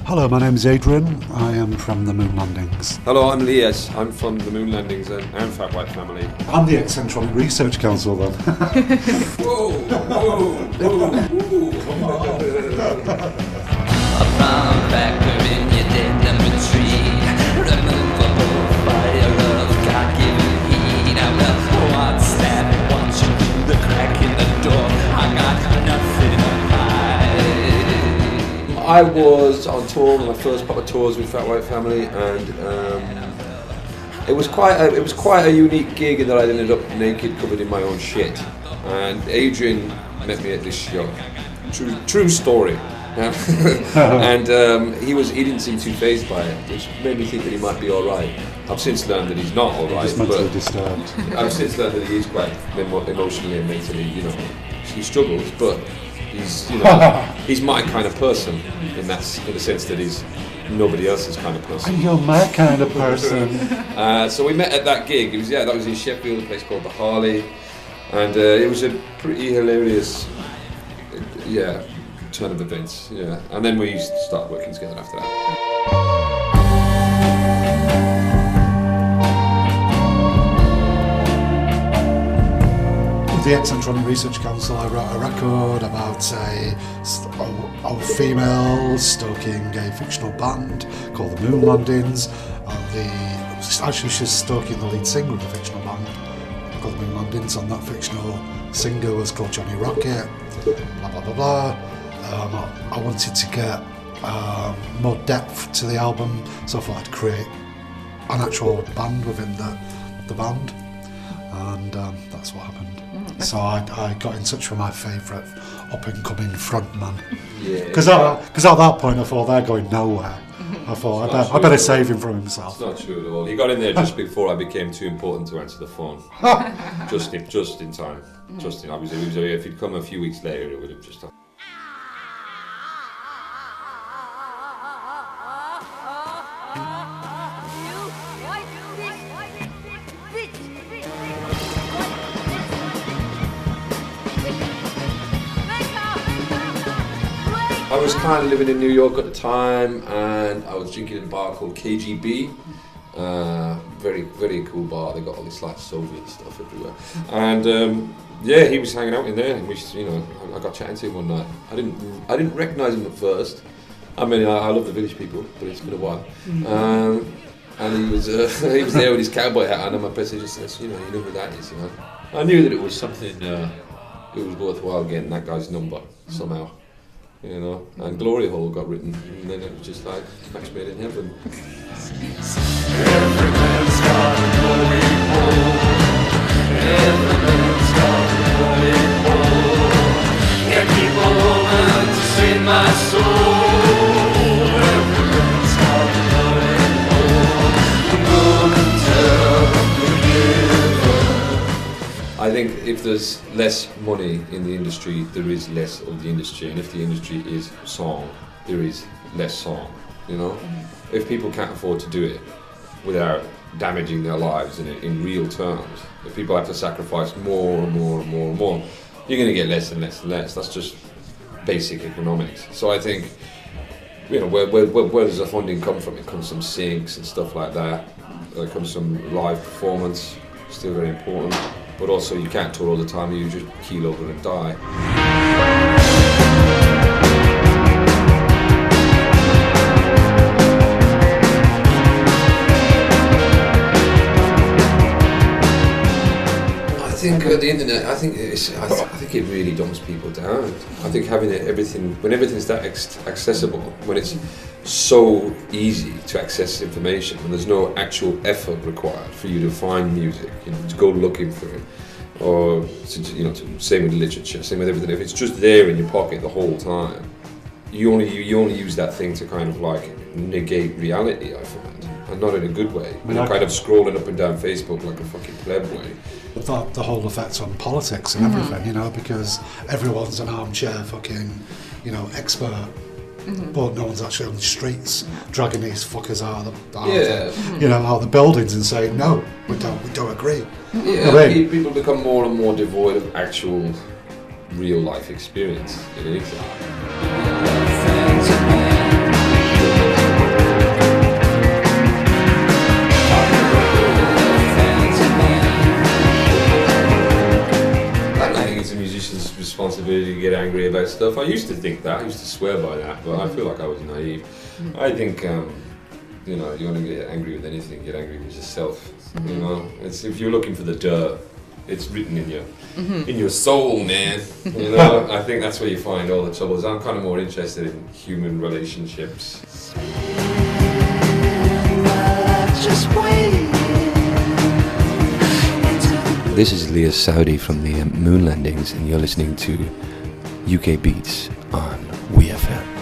Hello, my name is Adrian. I am from the Moonlandingz. Hello, I'm Lies. I'm from the Moonlandingz and Fat White Family. I'm the Eccentronic Research Council then. Whoa, whoa, whoa, whoa. A bomb factor in your denim tree. Removable fire of God-given heat. I'm the one step watching through the crack in the door. I got nothing to hide. I was on tour, my first proper tours with Fat White Family, and it was quite a unique gig in that I ended up naked, covered in my own shit. And Adrian met me at this show. True story. And he didn't seem too fazed by it, which made me think that he might be all right. I've since learned that he's not all right. He's mentally disturbed. I've since learned that he is quite emotionally and mentally, he struggles, but he's, he's my kind of person in the sense that he's nobody else's kind of person. And you're my kind of person. So we met at that gig. That was in Sheffield, a place called the Harley, and it was a pretty hilarious, turn of events. Yeah, and then we started working together after that. The Eccentronic Research Council, I wrote a record about a female stoking gay fictional band called the Moonlandingz. She's stoking the lead singer of the fictional band called the Moonlandingz, and that fictional singer was called Johnny Rocket. Blah blah blah blah. I wanted to get more depth to the album, so I thought I'd create an actual band within the band, and that's what happened. So I got in touch with my favourite up-and-coming frontman. Because at that point I thought they're going nowhere. I thought I better save him from himself. It's not true at all. He got in there just before I became too important to answer the phone. just in time. Obviously, if he'd come a few weeks later, it would have just. I was kind of living in New York at the time, and I was drinking in a bar called KGB. Very, very cool bar. They got all this like Soviet stuff everywhere. And he was hanging out in there, and I got chatting to him one night. I didn't recognise him at first. I mean, I love the Village People, but it's been a while. And he was there with his cowboy hat on, and my person just says, you know who that is, I knew that it was something. It was worthwhile getting that guy's number somehow. And Glory Hole got written, and then it was just like match made in heaven. Every man's got a glory hole. Every man's got a glory hole. Can't keep a woman to save my soul. Every man's got a glory hole. Go and tell the giver. I think if there's less money in the industry, there is less of the industry, and if the industry is song, there is less song. If people can't afford to do it without damaging their lives in real terms, if people have to sacrifice more and more and more and more, you're going to get less and less and less. That's just basic economics. So I think, where does the funding come from? It comes from syncs and stuff like that. It comes from live performance, still very important. But also you can't tour all the time, you just keel over and die. I think the internet, I think it really dumbs people down. I think having when everything's that accessible, when it's so easy to access information and there's no actual effort required for you to find music, to go looking for it, or same with literature, same with everything. If it's just there in your pocket the whole time, you only use that thing to kind of like negate reality, I find, and not in a good way. You're kind of scrolling up and down Facebook like a fucking pleb way. The whole effect on politics and everything, because everyone's an armchair fucking, expert. But no one's actually on the streets dragging these fuckers out of the buildings and saying no, we don't agree. Yeah, people become more and more devoid of actual real life experience in anything. responsibility to get angry about stuff. I used to think that. I used to swear by that, but I feel like I was naive. I think, you know, you want to get angry with anything, get angry with yourself. You know, it's, if you're looking for the dirt, it's written in your soul, man. You know, I think that's where you find all the troubles. I'm kind of more interested in human relationships. This is Leah Saudi from the Moonlandingz, and you're listening to UK Beats on WeFM.